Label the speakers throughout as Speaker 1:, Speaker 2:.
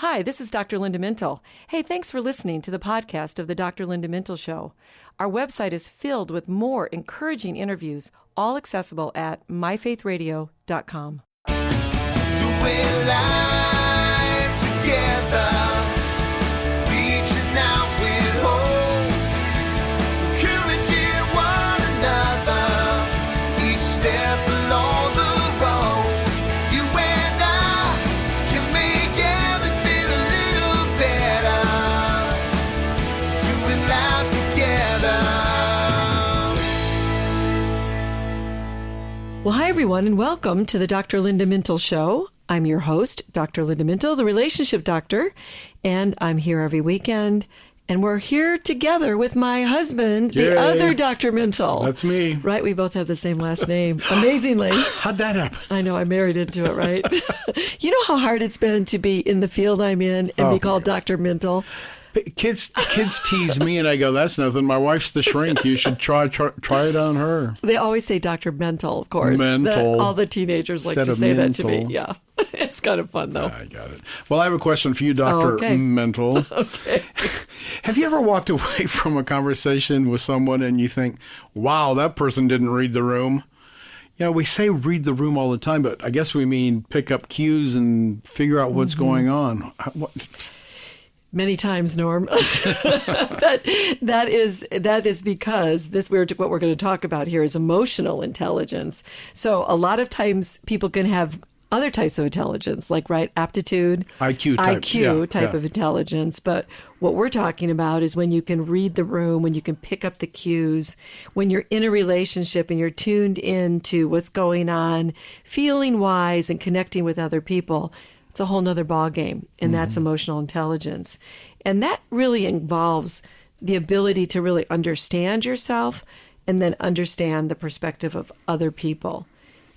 Speaker 1: Hi, this is Dr. Linda Mintle. Hey, thanks for listening to the podcast of the Dr. Linda Mintle Show. Our website is filled with more encouraging interviews, all accessible at myfaithradio.com.
Speaker 2: Doing life together, reaching out with hope, encouraging one another, each step along the road. You and I can make everything a little better, doing life together.
Speaker 1: Well, hi, everyone, and welcome to the Dr. Linda Mintle Show. I'm your host, Dr. Linda Mintle, the relationship doctor, and I'm here every weekend. And we're here together with my husband,
Speaker 3: Yay.
Speaker 1: the other Dr. Mintle.
Speaker 3: That's me.
Speaker 1: Right, we both have the same last name. Amazingly.
Speaker 3: How'd that happen?
Speaker 1: I know, I married into it, right? You know how hard it's been to be in the field I'm in and be called Dr. Mintle?
Speaker 3: Kids tease me, and I go, "That's nothing. My wife's the shrink. You should try it on her."
Speaker 1: They always say Dr. Mental, of course.
Speaker 3: Mental.
Speaker 1: All the teenagers like
Speaker 3: Instead
Speaker 1: to
Speaker 3: of
Speaker 1: say that to
Speaker 3: mental.
Speaker 1: me. Yeah, it's kind of fun, though.
Speaker 3: I got it. Well, I have a question for you, Dr.
Speaker 1: okay.
Speaker 3: Mental.
Speaker 1: Okay.
Speaker 3: Have you ever walked away from a conversation with someone and you think, wow, that person didn't read the room? You know, we say read the room all the time, but I guess we mean pick up cues and figure out what's going on.
Speaker 1: Many times, Norm. that is because what we're going to talk about here is emotional intelligence. So a lot of times people can have other types of intelligence, like aptitude,
Speaker 3: IQ type
Speaker 1: of intelligence. But what we're talking about is when you can read the room, when you can pick up the cues, when you're in a relationship and you're tuned into what's going on, feeling wise and connecting with other people. It's a whole nother ballgame, and that's emotional intelligence. And that really involves the ability to really understand yourself and then understand the perspective of other people.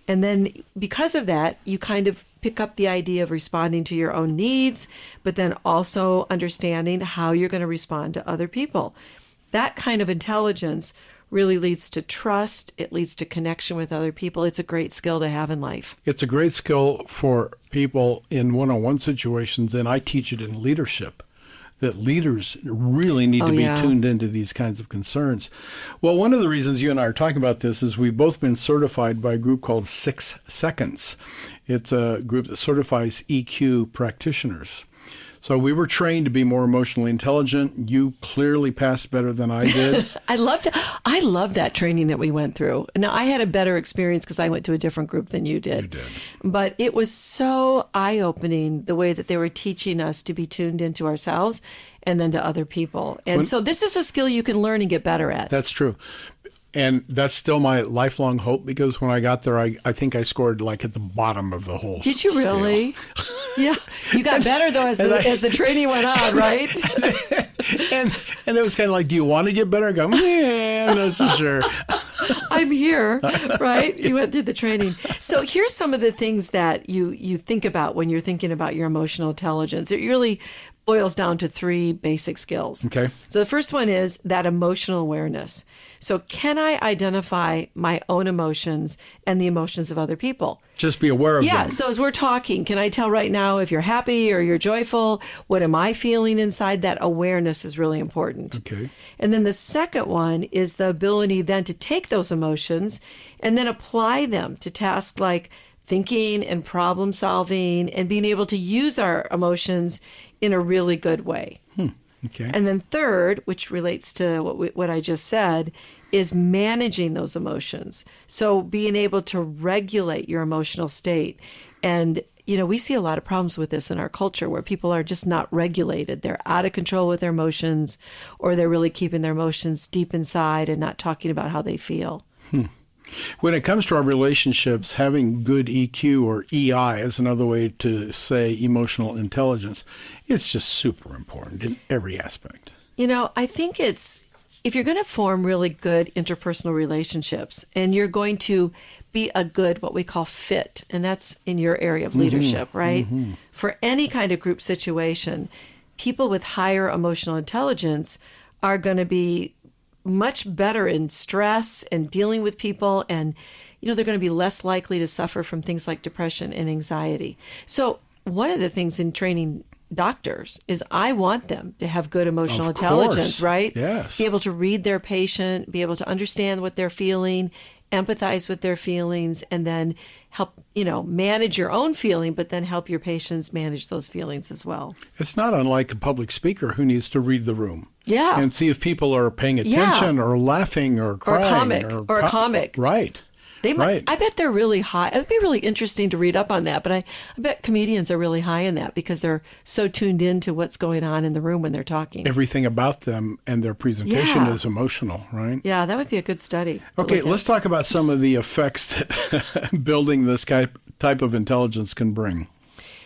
Speaker 1: And then because of that, you kind of pick up the idea of responding to your own needs, but then also understanding how you're going to respond to other people. That kind of intelligence really leads to trust. It leads to connection with other people. It's a great skill to have in life.
Speaker 3: It's a great skill for people in one-on-one situations, and I teach it in leadership, that leaders really need to be tuned into these kinds of concerns. Well, one of the reasons you and I are talking about this is we've both been certified by a group called 6 Seconds. It's a group that certifies EQ practitioners. So we were trained to be more emotionally intelligent. You clearly passed better than I did.
Speaker 1: I loved that training that we went through. Now, I had a better experience because I went to a different group than you did.
Speaker 3: You did.
Speaker 1: But it was so eye-opening the way that they were teaching us to be tuned into ourselves and then to other people. And so this is a skill you can learn and get better at.
Speaker 3: That's true. And that's still my lifelong hope, because when I got there, I think I scored like at the bottom of the whole
Speaker 1: Did you really? Yeah. You got better, though, as the training went on, right?
Speaker 3: and it was kind of like, do you want to get better? I go, yeah, I'm not so sure.
Speaker 1: I'm here, right? You went through the training. So here's some of the things that you think about when you're thinking about your emotional intelligence. It really boils down to 3 basic skills.
Speaker 3: Okay.
Speaker 1: So the first one is that emotional awareness. So can I identify my own emotions and the emotions of other people?
Speaker 3: Just be aware of them.
Speaker 1: Yeah. So as we're talking, can I tell right now if you're happy or you're joyful? What am I feeling inside? That awareness is really important.
Speaker 3: Okay.
Speaker 1: And then the second one is the ability then to take those emotions and then apply them to tasks like thinking and problem solving and being able to use our emotions in a really good way.
Speaker 3: Okay.
Speaker 1: And then third, which relates to what I just said, is managing those emotions. So being able to regulate your emotional state. And, we see a lot of problems with this in our culture where people are just not regulated. They're out of control with their emotions, or they're really keeping their emotions deep inside and not talking about how they feel.
Speaker 3: When it comes to our relationships, having good EQ, or EI is another way to say emotional intelligence, it's just super important in every aspect.
Speaker 1: I think if you're going to form really good interpersonal relationships and you're going to be a good, what we call fit, and that's in your area of leadership, right? For any kind of group situation, people with higher emotional intelligence are going to be much better in stress and dealing with people, and they're going to be less likely to suffer from things like depression and anxiety. So one of the things in training doctors is I want them to have good emotional
Speaker 3: Of
Speaker 1: intelligence,
Speaker 3: course.
Speaker 1: right?
Speaker 3: Yes.
Speaker 1: Be able to read their patient, be able to understand what they're feeling, empathize with their feelings, and then help, manage your own feeling, but then help your patients manage those feelings as well.
Speaker 3: It's not unlike a public speaker who needs to read the room.
Speaker 1: Yeah.
Speaker 3: And see if people are paying attention or laughing or crying.
Speaker 1: Or a comic.
Speaker 3: Right.
Speaker 1: Right. I bet they're really high. It'd be really interesting to read up on that, but I bet comedians are really high in that because they're so tuned into what's going on in the room when they're talking.
Speaker 3: Everything about them and their presentation is emotional, right?
Speaker 1: Yeah, that would be a good study.
Speaker 3: Okay, let's talk about some of the effects that building this type of intelligence can bring.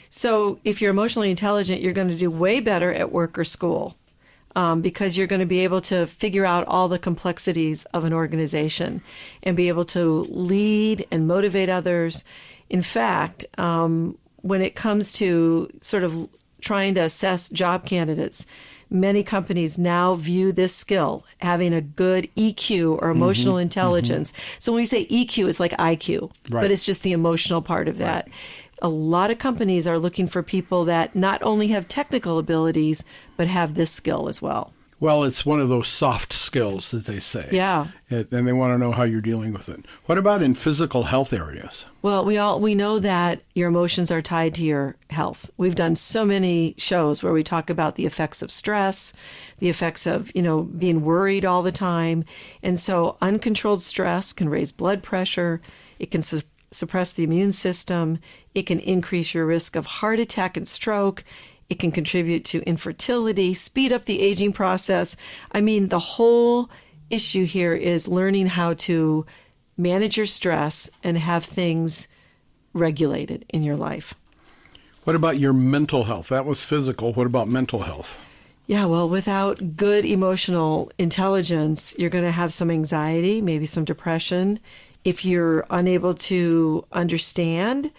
Speaker 1: So if you're emotionally intelligent, you're going to do way better at work or school. Because you're going to be able to figure out all the complexities of an organization and be able to lead and motivate others. In fact, when it comes to sort of trying to assess job candidates, many companies now view this skill, having a good EQ or emotional intelligence. So when we say EQ, it's like IQ, but it's just the emotional part of that. A lot of companies are looking for people that not only have technical abilities, but have this skill as well.
Speaker 3: Well, it's one of those soft skills that they say.
Speaker 1: Yeah.
Speaker 3: And they want to know how you're dealing with it. What about in physical health areas?
Speaker 1: Well, we know that your emotions are tied to your health. We've done so many shows where we talk about the effects of stress, the effects of, being worried all the time. And so uncontrolled stress can raise blood pressure. It can suppress the immune system. It can increase your risk of heart attack and stroke. It can contribute to infertility, speed up the aging process. I mean, the whole issue here is learning how to manage your stress and have things regulated in your life.
Speaker 3: What about your mental health? That was physical. What about mental health?
Speaker 1: Yeah, well, without good emotional intelligence, you're going to have some anxiety, maybe some depression. If you're unable to understand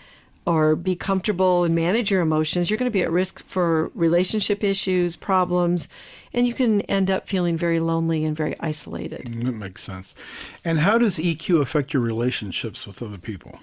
Speaker 1: or be comfortable and manage your emotions, you're going to be at risk for relationship issues, problems, and you can end up feeling very lonely and very isolated.
Speaker 3: That makes sense. And how does EQ affect your relationships with other people?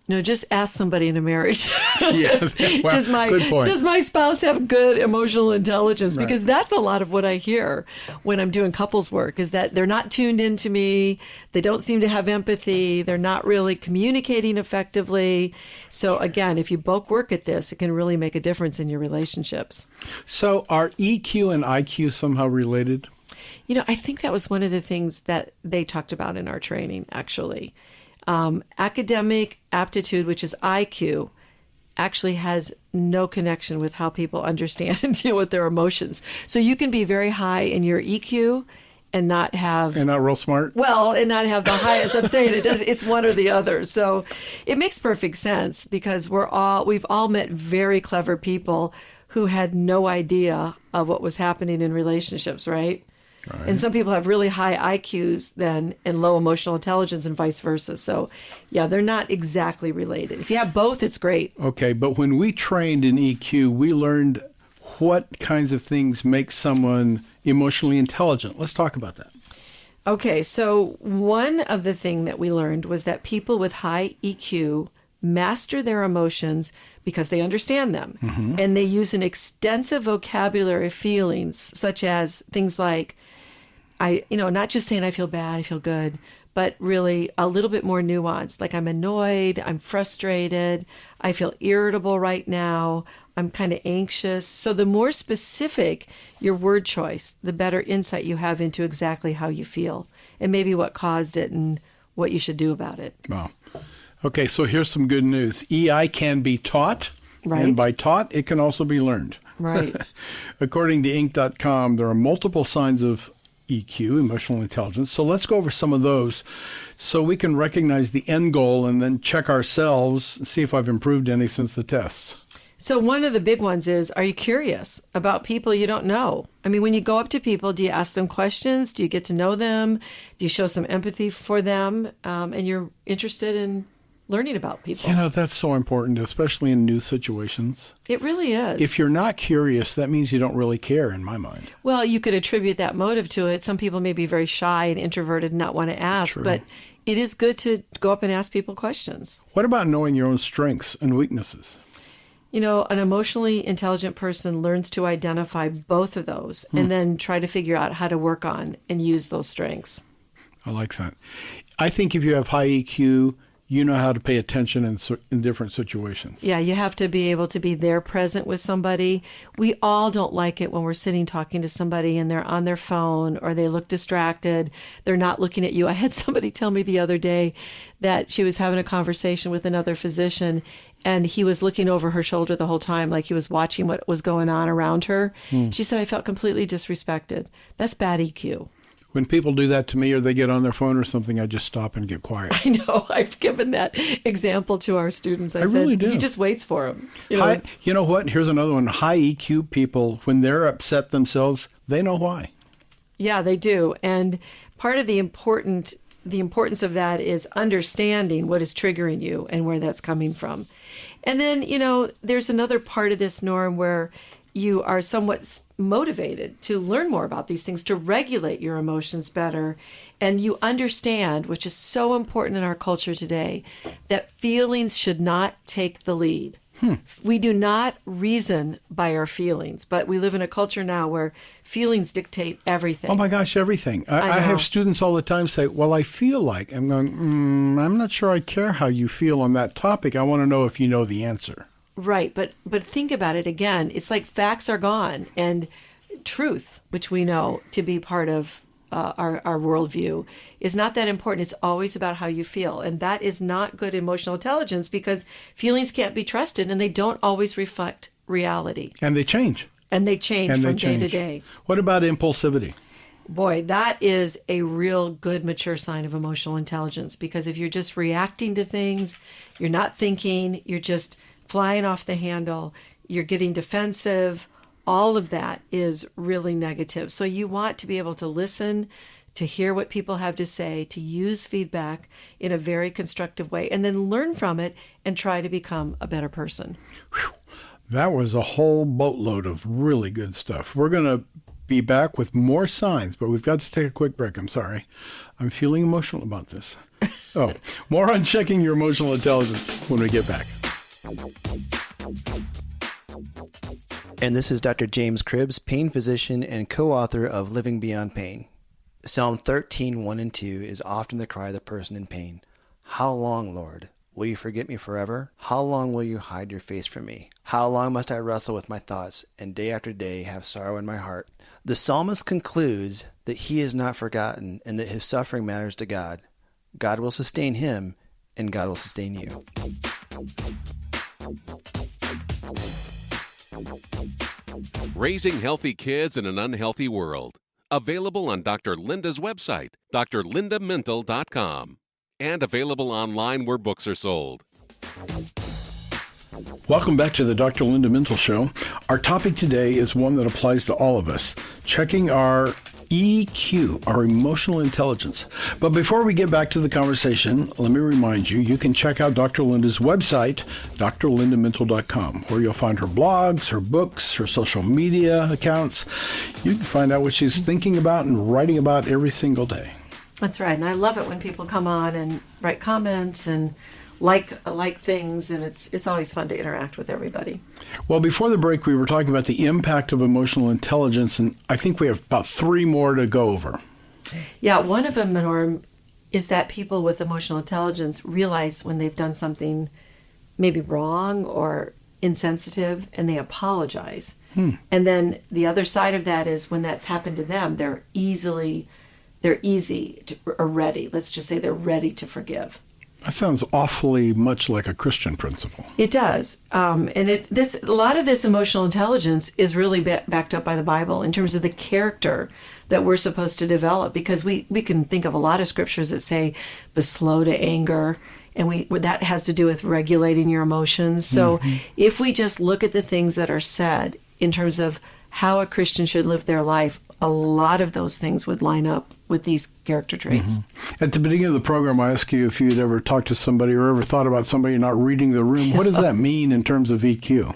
Speaker 1: Just ask somebody in a marriage.
Speaker 3: Yeah, well, good point.
Speaker 1: Does my spouse have good emotional intelligence?
Speaker 3: Right.
Speaker 1: Because that's a lot of what I hear when I'm doing couples work is that they're not tuned into me. They don't seem to have empathy. They're not really communicating effectively. So again, if you both work at this, it can really make a difference in your relationships.
Speaker 3: So are EQ and IQ somehow related?
Speaker 1: I think that was one of the things that they talked about in our training, actually. Academic aptitude, which is IQ, actually has no connection with how people understand and deal with their emotions. So you can be very high in your EQ and not have...
Speaker 3: And not real smart?
Speaker 1: Well, and not have the highest. I'm saying it's one or the other. So it makes perfect sense because we've all met very clever people who had no idea of what was happening in relationships, right? Right. And some people have really high IQs then and low emotional intelligence and vice versa. So, yeah, they're not exactly related. If you have both, it's great.
Speaker 3: Okay, but when we trained in EQ, we learned what kinds of things make someone emotionally intelligent. Let's talk about that.
Speaker 1: Okay, so one of the things that we learned was that people with high EQ master their emotions because they understand them. Mm-hmm. And they use an extensive vocabulary of feelings, such as things like, not just saying I feel bad, I feel good, but really a little bit more nuanced. Like I'm annoyed, I'm frustrated, I feel irritable right now, I'm kind of anxious. So the more specific your word choice, the better insight you have into exactly how you feel and maybe what caused it and what you should do about it.
Speaker 3: Wow. Okay, so here's some good news. EI can be taught,
Speaker 1: right.
Speaker 3: And by taught, it can also be learned.
Speaker 1: Right.
Speaker 3: According to Inc.com, there are multiple signs of EQ, emotional intelligence. So let's go over some of those so we can recognize the end goal and then check ourselves and see if I've improved any since the tests.
Speaker 1: So one of the big ones is, are you curious about people you don't know? I mean, when you go up to people, do you ask them questions? Do you get to know them? Do you show some empathy for them? And you're interested in learning about people.
Speaker 3: That's so important, especially in new situations.
Speaker 1: It really is.
Speaker 3: If you're not curious, that means you don't really care, in my mind.
Speaker 1: Well, you could attribute that motive to it. Some people may be very shy and introverted and not want to ask,
Speaker 3: True.
Speaker 1: But it is good to go up and ask people questions.
Speaker 3: What about knowing your own strengths and weaknesses?
Speaker 1: An emotionally intelligent person learns to identify both of those and then try to figure out how to work on and use those strengths.
Speaker 3: I like that. I think if you have high EQ, you know how to pay attention in different situations.
Speaker 1: Yeah, you have to be able to be there present with somebody. We all don't like it when we're sitting talking to somebody and they're on their phone or they look distracted. They're not looking at you. I had somebody tell me the other day that she was having a conversation with another physician and he was looking over her shoulder the whole time like he was watching what was going on around her. She said, I felt completely disrespected. That's bad EQ.
Speaker 3: When people do that to me or they get on their phone or something, I just stop and get quiet.
Speaker 1: I know. I've given that example to our students. I said,
Speaker 3: really do.
Speaker 1: He just waits for them.
Speaker 3: You know what? Here's another one. High EQ people, when they're upset themselves, they know why.
Speaker 1: Yeah, they do. And part of the importance of that is understanding what is triggering you and where that's coming from. And then, there's another part of this, Norm, where you are somewhat motivated to learn more about these things, to regulate your emotions better. And you understand, which is so important in our culture today, that feelings should not take the lead. We do not reason by our feelings, but we live in a culture now where feelings dictate everything.
Speaker 3: Oh my gosh, everything. I have students all the time say, well, I feel like. I'm going, I'm not sure I care how you feel on that topic. I want to know if you know the answer.
Speaker 1: Right, but think about it again. It's like facts are gone, and truth, which we know to be part of our worldview, is not that important. It's always about how you feel, and that is not good emotional intelligence because feelings can't be trusted, and they don't always reflect reality.
Speaker 3: And they change.
Speaker 1: And they change from day to day.
Speaker 3: What about impulsivity?
Speaker 1: Boy, that is a real good mature sign of emotional intelligence because if you're just reacting to things, you're not thinking, you're just flying off the handle, you're getting defensive, all of that is really negative. So you want to be able to listen, to hear what people have to say, to use feedback in a very constructive way, and then learn from it and try to become a better person.
Speaker 3: Whew. That was a whole boatload of really good stuff. We're going to be back with more signs, but we've got to take a quick break. I'm sorry. I'm feeling emotional about this. More on checking your emotional intelligence when we get back.
Speaker 4: And this is Dr. James Cribbs, pain physician and co-author of Living Beyond Pain. Psalm 13, 1 and 2 is often the cry of the person in pain. How long, Lord? Will you forget me forever? How long will you hide your face from me? How long must I wrestle with my thoughts and day after day have sorrow in my heart? The psalmist concludes that he is not forgotten and that his suffering matters to God. God will sustain him and God will sustain you.
Speaker 5: Raising Healthy Kids in an Unhealthy World. Available on Dr. Linda's website, drlindamintle.com, and available online where books are sold.
Speaker 3: Welcome back to the Dr. Linda Mintle Show. Our topic today is one that applies to all of us, checking our EQ, our emotional intelligence. But before we get back to the conversation, let me remind you, you can check out Dr. Linda's website, drlindamintle.com, where you'll find her blogs, her books, her social media accounts. You can find out what she's thinking about and writing about every single day.
Speaker 1: That's right. And I love it when people come on and write comments and like things, and it's always fun to interact with everybody.
Speaker 3: Well, before the break, we were talking about the impact of emotional intelligence, and I think we have about 3 more to go over.
Speaker 1: Yeah, one of them, Norm, is that people with emotional intelligence realize when they've done something maybe wrong or insensitive, and they apologize. And then the other side of that is when that's happened to them, they're ready. Let's just say they're ready to forgive.
Speaker 3: That sounds awfully much like a Christian principle.
Speaker 1: It does. And a lot of this emotional intelligence is really backed up by the Bible in terms of the character that we're supposed to develop, because we can think of a lot of scriptures that say, be slow to anger, and that has to do with regulating your emotions. So if we just look at the things that are said in terms of how a Christian should live their life, a lot of those things would line up with these character traits.
Speaker 3: At the beginning of the program, I asked you if you'd ever talked to somebody or ever thought about somebody not reading the room. What does that mean in terms of EQ?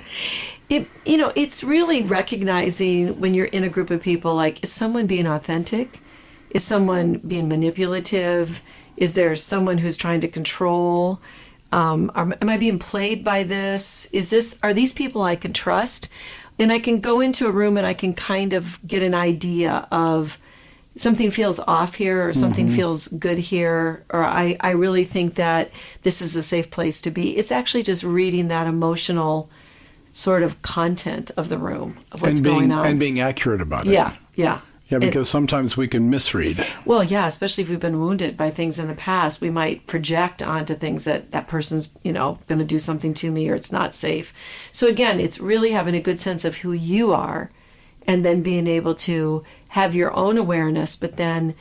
Speaker 1: It's really recognizing when you're in a group of people, like, is someone being authentic? Is someone being manipulative? Is there someone who's trying to control? Am I being played by this? Are these people I can trust? And I can go into a room and I can kind of get an idea of something feels off here or something feels good here, or I really think that this is a safe place to be. It's actually just reading that emotional sort of content of the room, of what's going on.
Speaker 3: And being accurate about it.
Speaker 1: Yeah.
Speaker 3: Yeah, because sometimes we can misread.
Speaker 1: Well, yeah, especially if we've been wounded by things in the past, we might project onto things that person's, going to do something to me or it's not safe. So again, it's really having a good sense of who you are and then being able to have your own awareness, but then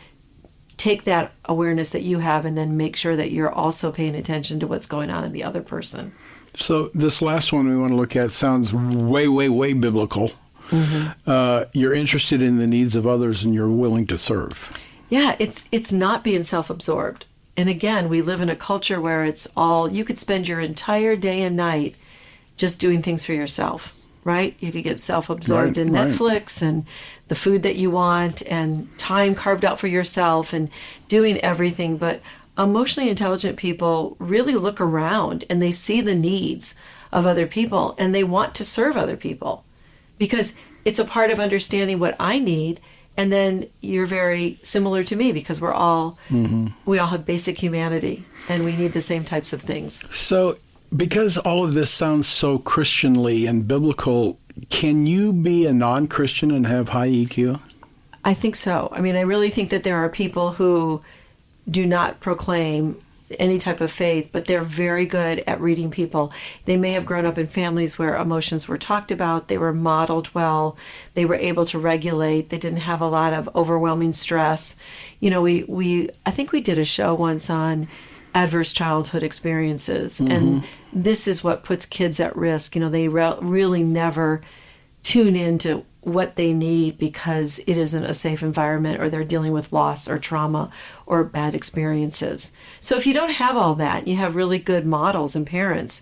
Speaker 1: take that awareness that you have and then make sure that you're also paying attention to what's going on in the other person.
Speaker 3: So this last one we want to look at sounds way, way, way biblical. You're interested in the needs of others and you're willing to serve.
Speaker 1: Yeah, it's not being self-absorbed. And again, we live in a culture where it's all, you could spend your entire day and night just doing things for yourself, right? You could get self-absorbed in Netflix and the food that you want and time carved out for yourself and doing everything. But emotionally intelligent people really look around and they see the needs of other people and they want to serve other people. Because it's a part of understanding what I need, and then you're very similar to me because we all have basic humanity, and we need the same types of things.
Speaker 3: So, because all of this sounds so Christianly and biblical, can you be a non-Christian and have high EQ?
Speaker 1: I think so. I mean, I really think that there are people who do not proclaim any type of faith, but they're very good at reading people. They may have grown up in families where emotions were talked about, they were modeled well, they were able to regulate, they didn't have a lot of overwhelming stress. I think we did a show once on adverse childhood experiences, and this is what puts kids at risk. They really never tune into what they need because it isn't a safe environment or they're dealing with loss or trauma or bad experiences. So if you don't have all that, you have really good models and parents,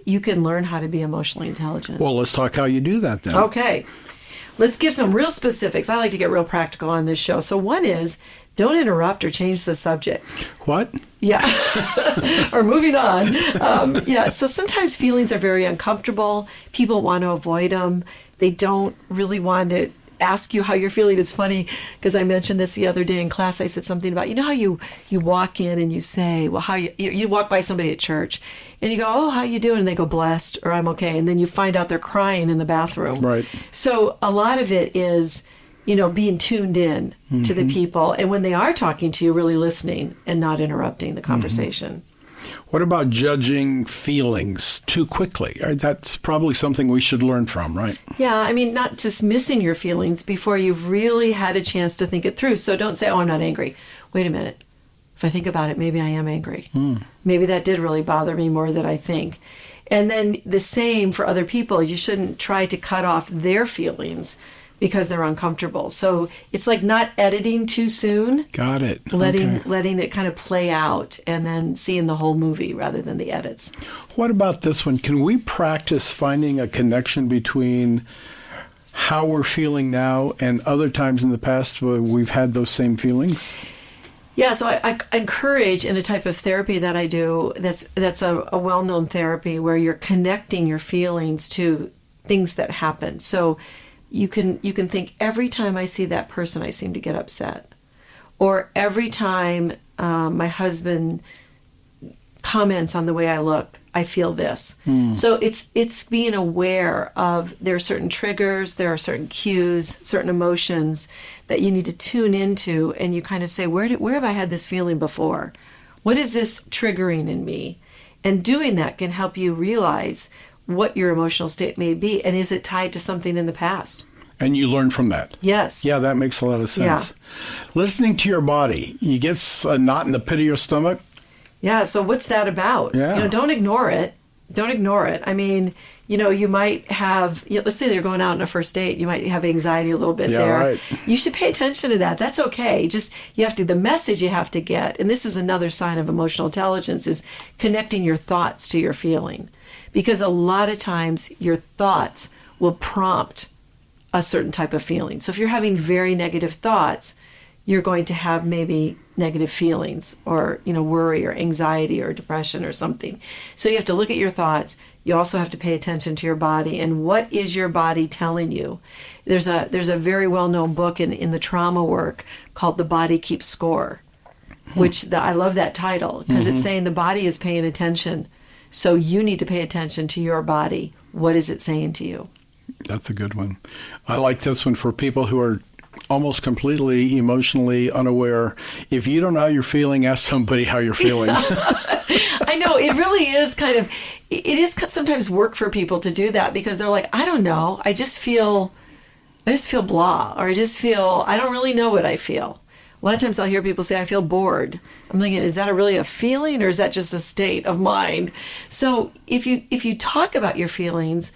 Speaker 1: you can learn how to be emotionally intelligent.
Speaker 3: Well, let's talk how you do that then.
Speaker 1: Okay. Let's give some real specifics. I like to get real practical on this show. So one is, don't interrupt or change the subject.
Speaker 3: What?
Speaker 1: Yeah. Or moving on. So sometimes feelings are very uncomfortable. People want to avoid them. They don't really want to ask you how you're feeling. It's funny because I mentioned this the other day in class. I said something about, how you walk in and you say, well, how you walk by somebody at church and you go, oh, how you doing? And they go, blessed, or I'm okay. And then you find out they're crying in the bathroom.
Speaker 3: Right.
Speaker 1: So a lot of it is, being tuned in to the people. And when they are talking to you, really listening and not interrupting the conversation.
Speaker 3: What about judging feelings too quickly? That's probably something we should learn from, right?
Speaker 1: Yeah, I mean, not dismissing your feelings before you've really had a chance to think it through. So don't say, oh, I'm not angry. Wait a minute. If I think about it, maybe I am angry. Maybe that did really bother me more than I think. And then the same for other people. You shouldn't try to cut off their feelings because they're uncomfortable. So it's like not editing too soon.
Speaker 3: Got it.
Speaker 1: Letting it kind of play out and then seeing the whole movie rather than the edits.
Speaker 3: What about this one? Can we practice finding a connection between how we're feeling now and other times in the past where we've had those same feelings?
Speaker 1: Yeah, so I encourage in a type of therapy that I do, that's a well-known therapy where you're connecting your feelings to things that happen. So you can think, every time I see that person, I seem to get upset. Or every time my husband comments on the way I look, I feel this. So it's being aware of there are certain triggers, there are certain cues, certain emotions that you need to tune into, and you kind of say, where have I had this feeling before? What is this triggering in me? And doing that can help you realize what your emotional state may be, and is it tied to something in the past?
Speaker 3: And you learn from that.
Speaker 1: Yes.
Speaker 3: Yeah, that makes a lot of sense.
Speaker 1: Yeah.
Speaker 3: Listening to your body, you get a knot in the pit of your stomach.
Speaker 1: Yeah, so what's that about?
Speaker 3: Yeah.
Speaker 1: Don't ignore it. Don't ignore it. I mean, you might have, let's say they're going out on a first date, you might have anxiety a little bit there.
Speaker 3: Right.
Speaker 1: You should pay attention to that. That's okay. Just, the message you have to get, and this is another sign of emotional intelligence, is connecting your thoughts to your feeling. Because a lot of times your thoughts will prompt a certain type of feeling. So if you're having very negative thoughts, you're going to have maybe negative feelings or, worry or anxiety or depression or something. So you have to look at your thoughts. You also have to pay attention to your body and what is your body telling you. There's a very well-known book in the trauma work called The Body Keeps Score, which I love that title because it's saying the body is paying attention. So you need to pay attention to your body. What is it saying to you?
Speaker 3: That's a good one. I like this one for people who are almost completely emotionally unaware. If you don't know how you're feeling, ask somebody how you're feeling.
Speaker 1: I know, it really is it is sometimes work for people to do that because they're like, I don't know, I just feel blah, or I don't really know what I feel. A lot of times I'll hear people say, I feel bored. I'm thinking, is that really a feeling or is that just a state of mind? So if you talk about your feelings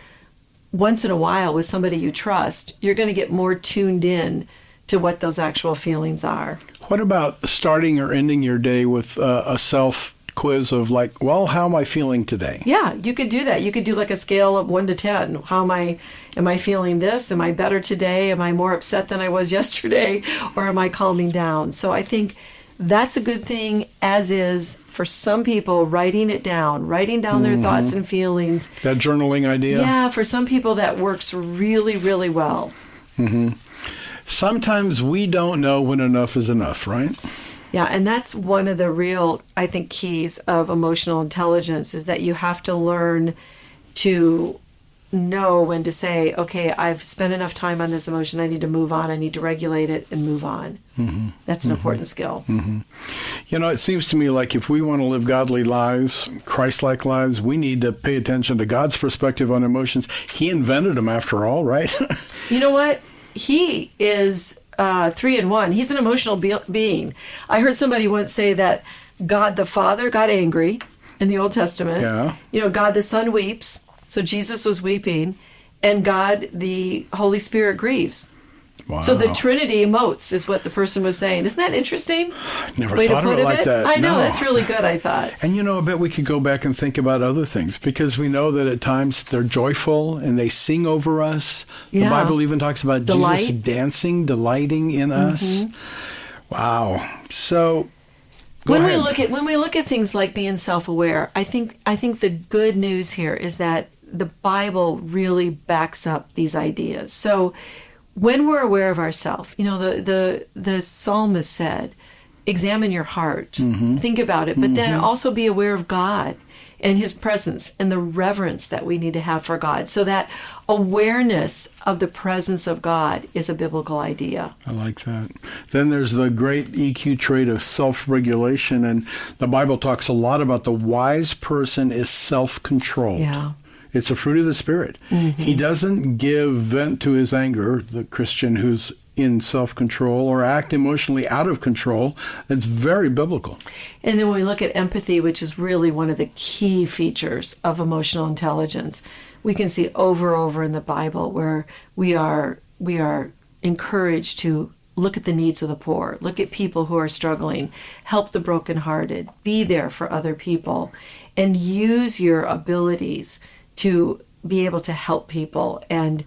Speaker 1: once in a while with somebody you trust, you're going to get more tuned in to what those actual feelings are.
Speaker 3: What about starting or ending your day with a self quiz of like, well, how am I feeling today?
Speaker 1: Yeah, you could do that. You could do like a scale of 1 to 10. How am I feeling this? Am I better today? Am I more upset than I was yesterday? Or am I calming down? So I think that's a good thing, as is for some people, writing down their thoughts and feelings.
Speaker 3: That journaling idea?
Speaker 1: Yeah, for some people that works really, really well.
Speaker 3: Mm-hmm. Sometimes we don't know when enough is enough, right?
Speaker 1: Yeah, and that's one of the real, I think, keys of emotional intelligence is that you have to learn to know when to say, okay, I've spent enough time on this emotion. I need to move on. I need to regulate it and move on. Mm-hmm. That's an important skill.
Speaker 3: Mm-hmm. It seems to me like if we want to live godly lives, Christ-like lives, we need to pay attention to God's perspective on emotions. He invented them after all, right?
Speaker 1: You know what? He is 3 in 1. He's an emotional being. I heard somebody once say that God the Father got angry in the Old Testament.
Speaker 3: Yeah.
Speaker 1: God the Son weeps. So Jesus was weeping, and God, the Holy Spirit, grieves.
Speaker 3: Wow.
Speaker 1: So the Trinity emotes is what the person was saying. Isn't that interesting?
Speaker 3: Never thought of it like that.
Speaker 1: I know,
Speaker 3: No.
Speaker 1: that's really good, I thought.
Speaker 3: And I bet we could go back and think about other things because we know that at times they're joyful and they sing over us.
Speaker 1: Yeah.
Speaker 3: The Bible even talks about
Speaker 1: Delight.
Speaker 3: Jesus dancing, delighting in us. Wow. So
Speaker 1: when we look at things like being self-aware, I think the good news here is that the Bible really backs up these ideas. So when we're aware of ourselves, the psalmist said, examine your heart, think about it, but then also be aware of God and his presence and the reverence that we need to have for God. So that awareness of the presence of God is a biblical idea.
Speaker 3: I like that. Then there's the great EQ trait of self-regulation, and the Bible talks a lot about the wise person is self-controlled.
Speaker 1: Yeah.
Speaker 3: It's a fruit of the Spirit. He doesn't give vent to his anger, the Christian who's in self-control, or act emotionally out of control. That's very biblical.
Speaker 1: And then when we look at empathy, which is really one of the key features of emotional intelligence, we can see over in the Bible where we are encouraged to look at the needs of the poor, look at people who are struggling, help the brokenhearted, be there for other people, and use your abilities to be able to help people and,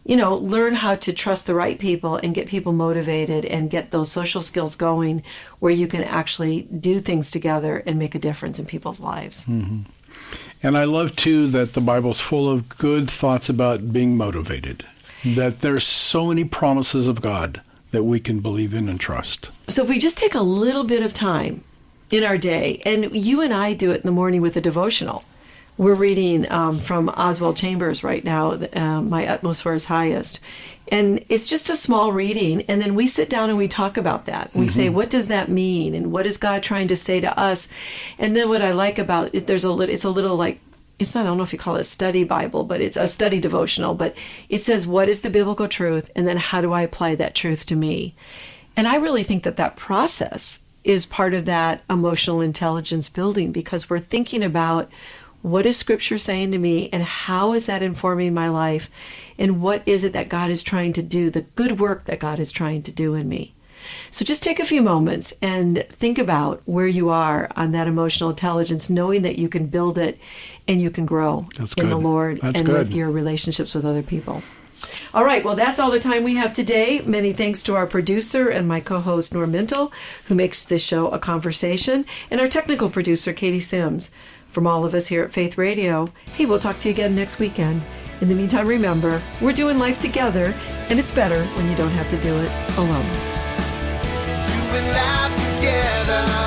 Speaker 1: learn how to trust the right people and get people motivated and get those social skills going where you can actually do things together and make a difference in people's lives.
Speaker 3: Mm-hmm. And I love, too, that the Bible's full of good thoughts about being motivated, that there's so many promises of God that we can believe in and trust.
Speaker 1: So if we just take a little bit of time in our day, and you and I do it in the morning with a devotional. We're reading from Oswald Chambers right now, My Utmost for His Highest. And it's just a small reading, and then we sit down and we talk about that. We say, what does that mean? And what is God trying to say to us? And then what I like about it, it's a little like, it's not, I don't know if you call it a study Bible, but it's a study devotional. But it says, what is the biblical truth? And then how do I apply that truth to me? And I really think that process is part of that emotional intelligence building, because we're thinking about what is Scripture saying to me and how is that informing my life, and what is it that God is trying to do, the good work that God is trying to do in me. So just take a few moments and think about where you are on that emotional intelligence, knowing that you can build it and you can grow in the Lord and with your relationships with other people. All right, well, that's all the time we have today. Many thanks to our producer and my co-host, Norm Mintle, who makes this show a conversation, and our technical producer, Katie Sims. From all of us here at Faith Radio, hey, we'll talk to you again next weekend. In the meantime, remember, we're doing life together, and it's better when you don't have to do it alone.
Speaker 2: Doing life together.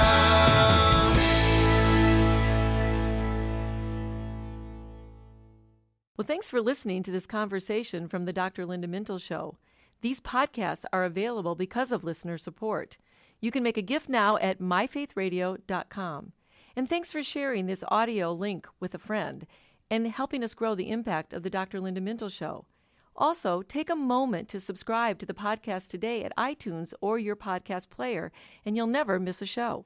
Speaker 1: Well, thanks for listening to this conversation from the Dr. Linda Mintle Show. These podcasts are available because of listener support. You can make a gift now at myfaithradio.com. And thanks for sharing this audio link with a friend and helping us grow the impact of the Dr. Linda Mintle Show. Also, take a moment to subscribe to the podcast today at iTunes or your podcast player, and you'll never miss a show.